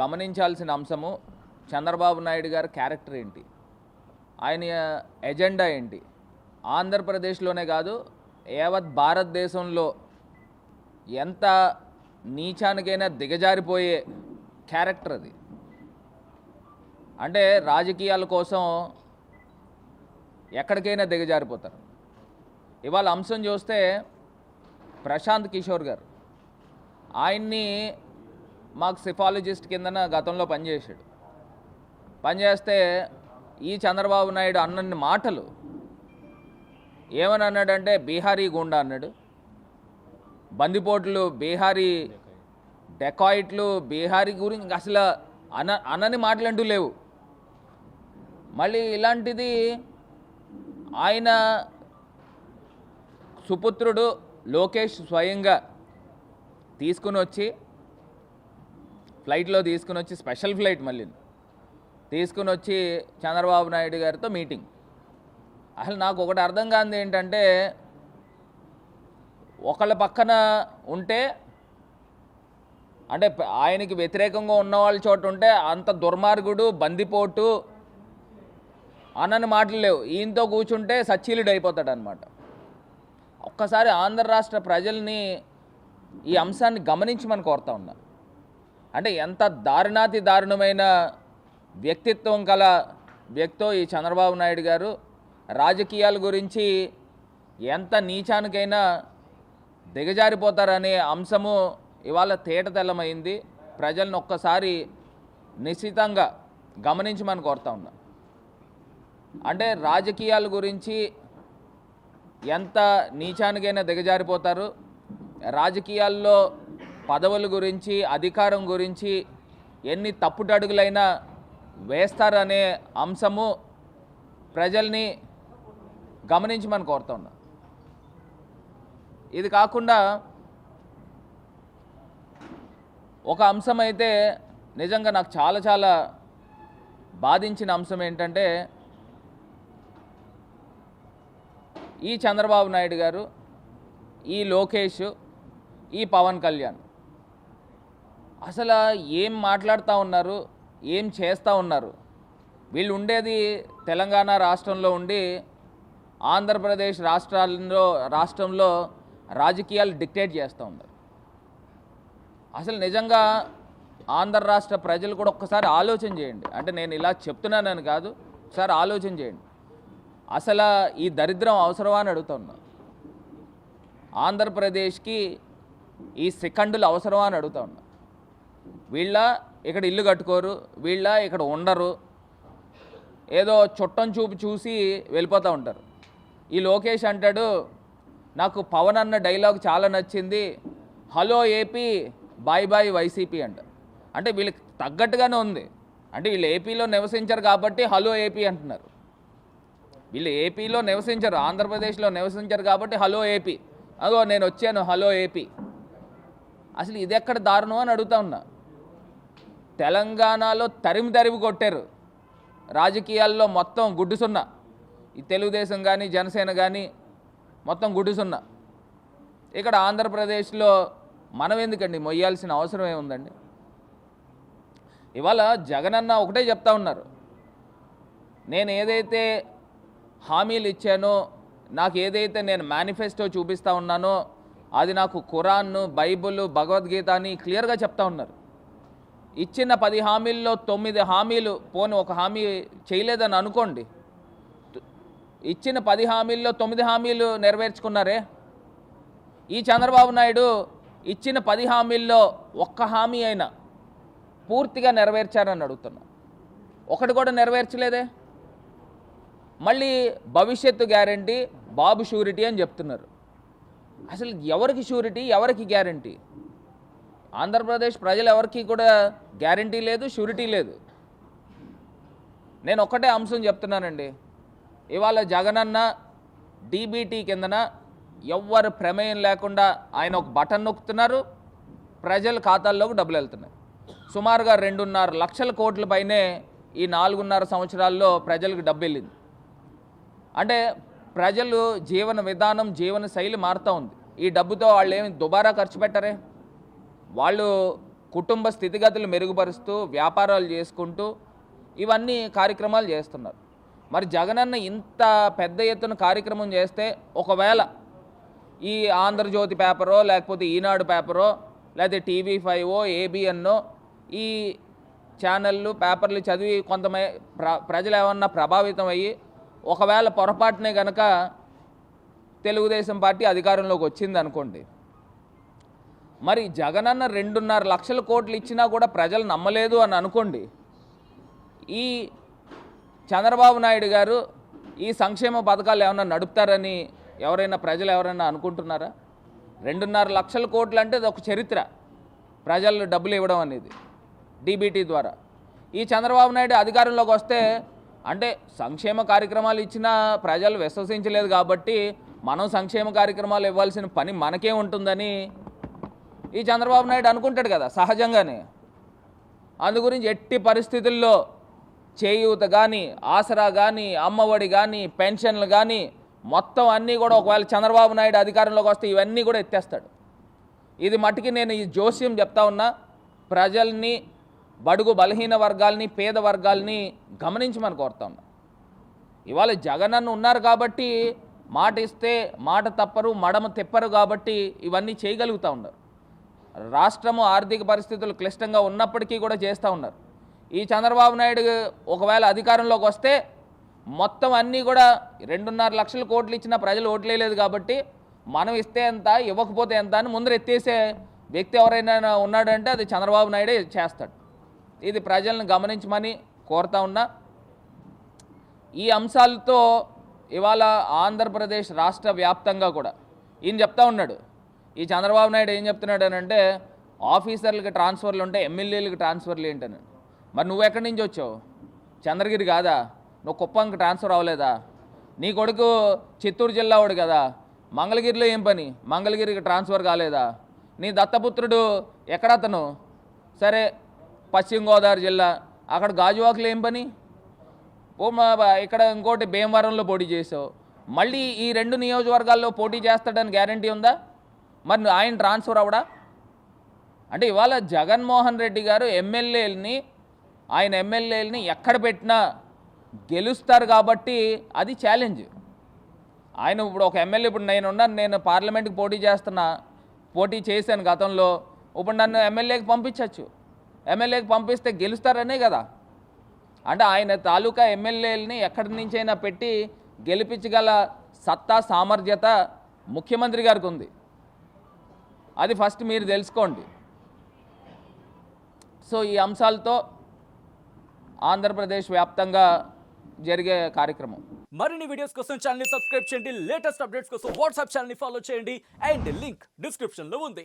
గమనించాల్సిన అంశము చంద్రబాబు నాయుడు గారి క్యారెక్టర్ ఏంటి, ఆయన ఎజెండా ఏంటి. ఆంధ్రప్రదేశ్లోనే కాదు యావత్ భారతదేశంలో ఎంత నీచానికైనా దిగజారిపోయే క్యారెక్టర్ అది. అంటే రాజకీయాల కోసం ఎక్కడికైనా దిగజారిపోతారు. ఇవాళ అంశం చూస్తే ప్రశాంత్ కిషోర్ గారు, ఆయన్ని మాకు సిఫాలజిస్ట్ కిందన గతంలో పనిచేస్తే ఈ చంద్రబాబు నాయుడు అన్నన్ని మాటలు ఏమని అన్నాడంటే బీహారీ గుండా అన్నాడు, బందిపోట్లు, బీహారీ డెకాయిట్లు, బీహారీ గురించి అసలు అనని మాటలంటూ లేవు. మళ్ళీ ఇలాంటిది ఆయన సుపుత్రుడు లోకేష్ స్వయంగా ఫ్లైట్లో తీసుకుని వచ్చి స్పెషల్ ఫ్లైట్ మళ్ళీ తీసుకుని వచ్చి చంద్రబాబు నాయుడు గారితో మీటింగ్. అసలు నాకు ఒకటి అర్థం కానిది ఏంటంటే, ఒకళ్ళ పక్కన ఉంటే అంటే ఆయనకి వ్యతిరేకంగా ఉన్న వాళ్ళ చోట ఉంటే అంత దుర్మార్గుడు, బందిపోటు అనని మాటలు లేవు. ఈయనతో కూర్చుంటే సచ్చీలుడు అయిపోతాడు అనమాట. ఒక్కసారి ఆంధ్ర రాష్ట్ర ప్రజల్ని ఈ అంశాన్ని గమనించమని కోరుతా ఉన్నా. అంటే ఎంత దారుణాతి దారుణమైన వ్యక్తిత్వం గల వ్యక్తో ఈ చంద్రబాబు నాయుడు గారు. రాజకీయాల గురించి ఎంత నీచానికైనా దిగజారిపోతారనే అంశము ఇవాళ తేటతెల్లమైంది. ప్రజలను ఒక్కసారి నిశ్చితంగా గమనించమని కోరుతా ఉన్నా. అంటే రాజకీయాల గురించి ఎంత నీచానికైనా దిగజారిపోతారు, రాజకీయాల్లో పదవుల గురించి, అధికారం గురించి ఎన్ని తప్పుటడుగులైనా వేస్తారనే అంశము ప్రజల్ని గమనించమని కోరుతా ఉన్నా. ఇది కాకుండా ఒక అంశం అయితే నిజంగా నాకు చాలా చాలా బాధించిన అంశం ఏంటంటే, ఈ చంద్రబాబు నాయుడు గారు, ఈ లోకేష్, ఈ పవన్ కళ్యాణ్ అసలు ఏం మాట్లాడుతూ ఉన్నారు, ఏం చేస్తూ ఉన్నారు. వీళ్ళు ఉండేది తెలంగాణ రాష్ట్రంలో ఉండి ఆంధ్రప్రదేశ్ రాష్ట్రంలో రాజకీయాలు డిక్టేట్ చేస్తూ ఉన్నారు. అసలు నిజంగా ఆంధ్ర రాష్ట్ర ప్రజలు కూడా ఒక్కసారి ఆలోచన చేయండి. అంటే నేను ఇలా చెప్తున్నానని కాదు, ఒకసారి ఆలోచన చేయండి. అసలు ఈ దరిద్రం అవసరమా అని అడుగుతున్నా. ఆంధ్రప్రదేశ్కి ఈ సెకండులు అవసరమా అని అడుగుతా ఉన్నా. వీళ్ళ ఇక్కడ ఇల్లు కట్టుకోరు, వీళ్ళ ఇక్కడ ఉండరు, ఏదో చుట్టం చూపు చూసి వెళ్ళిపోతూ ఉంటారు. ఈ లోకేష్ అంటాడు, నాకు పవన్ అన్న డైలాగ్ చాలా నచ్చింది, hello AP bye bye YCP అంట. అంటే వీళ్ళకి తగ్గట్టుగానే ఉంది. అంటే వీళ్ళు ఏపీలో నివసించరు కాబట్టి హలో ఏపీ అంటున్నారు. వీళ్ళు ఏపీలో నివసించరు, ఆంధ్రప్రదేశ్లో నివసించరు కాబట్టి హలో ఏపీ, అదో నేను వచ్చాను హలో ఏపీ. అసలు ఇది ఎక్కడ దారుణం అని అడుగుతా ఉన్నా. తెలంగాణలో తరిమి కొట్టారు. రాజకీయాల్లో మొత్తం గుడ్డు సున్నా. ఈ తెలుగుదేశం కానీ జనసేన కానీ మొత్తం గుడ్డు సున్నా. ఇక్కడ ఆంధ్రప్రదేశ్లో మనం ఎందుకండి మొయ్యాల్సిన అవసరం ఏముందండి. ఇవాళ జగనన్న ఒకటే చెప్తా ఉన్నారు, నేను ఏదైతే హామీలు ఇచ్చానో, నాకు ఏదైతే నేను మేనిఫెస్టో చూపిస్తూ ఉన్నానో అది నాకు ఖురాన్, బైబుల్, భగవద్గీత అని క్లియర్గా చెప్తా ఉన్నారు. ఇచ్చిన 10 హామీల్లో 9 హామీలు, పోనీ ఒక హామీ చేయలేదని అనుకోండి, ఇచ్చిన 10 హామీల్లో 9 హామీలు నెరవేర్చుకున్నారే. ఈ చంద్రబాబు నాయుడు ఇచ్చిన 10 హామీల్లో ఒక్క హామీ అయినా పూర్తిగా నెరవేర్చారని అడుగుతున్నా. ఒకటి కూడా నెరవేర్చలేదే. మళ్ళీ భవిష్యత్తు గ్యారంటీ, బాబు షూరిటీ అని చెప్తున్నారు. అసలు ఎవరికి షూరిటీ, ఎవరికి గ్యారంటీ? ఆంధ్రప్రదేశ్ ప్రజలు ఎవరికి కూడా గ్యారంటీ లేదు, షూరిటీ లేదు. నేను ఒక్కటే అంశం చెప్తున్నానండి. ఇవాళ జగనన్న డీబీటీ కిందన ఎవ్వరు ప్రమేయం లేకుండా ఆయన ఒక బటన్ నొక్కుతున్నారు, ప్రజల ఖాతాల్లోకి డబ్బులు వెళ్తున్నాయి. సుమారుగా 2.5 లక్షల కోట్ల పైనే ఈ 4.5 సంవత్సరాల్లో ప్రజలకు డబ్బు వెళ్ళింది. అంటే ప్రజలు జీవన విధానం, జీవన శైలి మారుతూ ఉంది. ఈ డబ్బుతో వాళ్ళు ఏమి దుబారా ఖర్చు పెట్టరే. వాళ్ళు కుటుంబ స్థితిగతులు మెరుగుపరుస్తూ వ్యాపారాలు చేసుకుంటూ ఇవన్నీ కార్యక్రమాలు చేస్తున్నారు. మరి జగనన్న ఇంత పెద్ద ఎత్తున కార్యక్రమం చేస్తే ఒకవేళ ఈ ఆంధ్రజ్యోతి పేపరో లేకపోతే ఈనాడు పేపరో లేకపోతే TV5 ABN ఈ ఛానళ్ళు పేపర్లు చదివి కొంతమంది ప్రజలు ఏమన్నా ప్రభావితం అయ్యి ఒకవేళ పొరపాటునే కనుక తెలుగుదేశం పార్టీ అధికారంలోకి వచ్చింది అనుకోండి, మరి జగనన్న 2.5 లక్షల కోట్లు ఇచ్చినా కూడా ప్రజలు నమ్మలేదు అని అనుకోండి, ఈ చంద్రబాబు నాయుడు గారు ఈ సంక్షేమ పథకాలు ఏమైనా నడుపుతారని ప్రజలు ఎవరైనా అనుకుంటున్నారా? 2.5 లక్షల కోట్లు అంటే అది ఒక చరిత్ర, ప్రజలు డబ్బులు ఇవ్వడం అనేది DBT ద్వారా. ఈ చంద్రబాబు నాయుడు అధికారంలోకి వస్తే అంటే సంక్షేమ కార్యక్రమాలు ఇచ్చినా ప్రజలు విశ్వసించలేదు కాబట్టి మనం సంక్షేమ కార్యక్రమాలు ఇవ్వాల్సిన పని మనకే ఉంటుందని ఈ చంద్రబాబు నాయుడు అనుకుంటాడు కదా సహజంగానే. అందుగురించి ఎట్టి పరిస్థితుల్లో చేయూత కానీ, ఆసరా కానీ, అమ్మఒడి కానీ, పెన్షన్లు కానీ మొత్తం అన్నీ కూడా ఒకవేళ చంద్రబాబు నాయుడు అధికారంలోకి వస్తే ఇవన్నీ కూడా ఎత్తేస్తాడు. ఇది మట్టుకి నేను ఈ జోస్యం చెప్తా ఉన్నా. ప్రజల్ని, బడుగు బలహీన వర్గాల్ని, పేద వర్గాల్ని గమనించమని కోరుతా ఉన్నా. ఇవాళ జగనన్న ఉన్నారు కాబట్టి మాట ఇస్తే మాట తప్పరు, మడమ తిప్పరు కాబట్టి ఇవన్నీ చేయగలుగుతూ ఉన్నారు. రాష్ట్రము ఆర్థిక పరిస్థితులు క్లిష్టంగా ఉన్నప్పటికీ కూడా చేస్తూ ఉన్నారు. ఈ చంద్రబాబు నాయుడు ఒకవేళ అధికారంలోకి వస్తే మొత్తం అన్నీ కూడా 2.5 లక్షల కోట్లు ఇచ్చినా ప్రజలు ఓట్లేదు కాబట్టి మనం ఇస్తే ఎంత, ఇవ్వకపోతే ఎంత అని ముందర ఎత్తేసే వ్యక్తి ఎవరైనా ఉన్నాడంటే అది చంద్రబాబు నాయుడే చేస్తాడు. ఇది ప్రజలను గమనించమని కోరుతా ఉన్నా. ఈ అంశాలతో ఇవాళ ఆంధ్రప్రదేశ్ రాష్ట్ర వ్యాప్తంగా కూడా ఈయన చెప్తా ఉన్నాడు. ఈ చంద్రబాబు నాయుడు ఏం చెప్తున్నాడు అని అంటే ఆఫీసర్లకి ట్రాన్స్ఫర్లు ఉంటాయి, ఎమ్మెల్యేలకు ట్రాన్స్ఫర్లు ఏంటని. మరి నువ్వు ఎక్కడి నుంచి వచ్చావు? చంద్రగిరి కాదా? నువ్వు కుప్పంకి ట్రాన్స్ఫర్ అవ్వలేదా? నీ కొడుకు చిత్తూరు జిల్లా వాడు కదా, మంగళగిరిలో ఏం పని? మంగళగిరికి ట్రాన్స్ఫర్ కాలేదా? నీ దత్తపుత్రుడు ఎక్కడతను? సరే పశ్చిమ గోదావరి జిల్లా, అక్కడ గాజువాకలో ఏం పని? ఇక్కడ ఇంకోటి భీమవరంలో పోటీ చేసావు, మళ్ళీ ఈ 2 నియోజకవర్గాల్లో పోటీ చేస్తాడని గ్యారంటీ ఉందా? మరి ఆయన ట్రాన్స్ఫర్ అవడా? అంటే ఇవాళ జగన్మోహన్ రెడ్డి గారు ఆయన ఎమ్మెల్యేలని ఎక్కడ పెట్టినా గెలుస్తారు కాబట్టి అది ఛాలెంజ్. ఆయన ఇప్పుడు ఒక ఎమ్మెల్యే, ఇప్పుడు నేను పార్లమెంట్కి పోటీ చేశాను గతంలో, ఇప్పుడు నన్ను ఎమ్మెల్యేకి పంపించవచ్చు. ఎమ్మెల్యేకి పంపిస్తే గెలుస్తారనే కదా. అంటే ఆయన తాలూకా ఎమ్మెల్యేలని ఎక్కడి నుంచైనా పెట్టి గెలిపించగల సత్తా, సామర్థ్యత ముఖ్యమంత్రి గారికి ఉంది. అది ఫస్ట్ మీరు తెలుసుకోండి. సో ఈ అంశాలతో ఆంధ్రప్రదేశ్ వ్యాప్తంగా జరిగే కార్యక్రమం. మరిన్ని వీడియోస్ కోసం ఛానల్ ని సబ్స్క్రైబ్ చేయండి. లేటెస్ట్ అప్డేట్స్ కోసం వాట్సాప్ ఛానల్ ని ఫాలో చేయండి. అండ్ లింక్ డిస్క్రిప్షన్ లో ఉంది.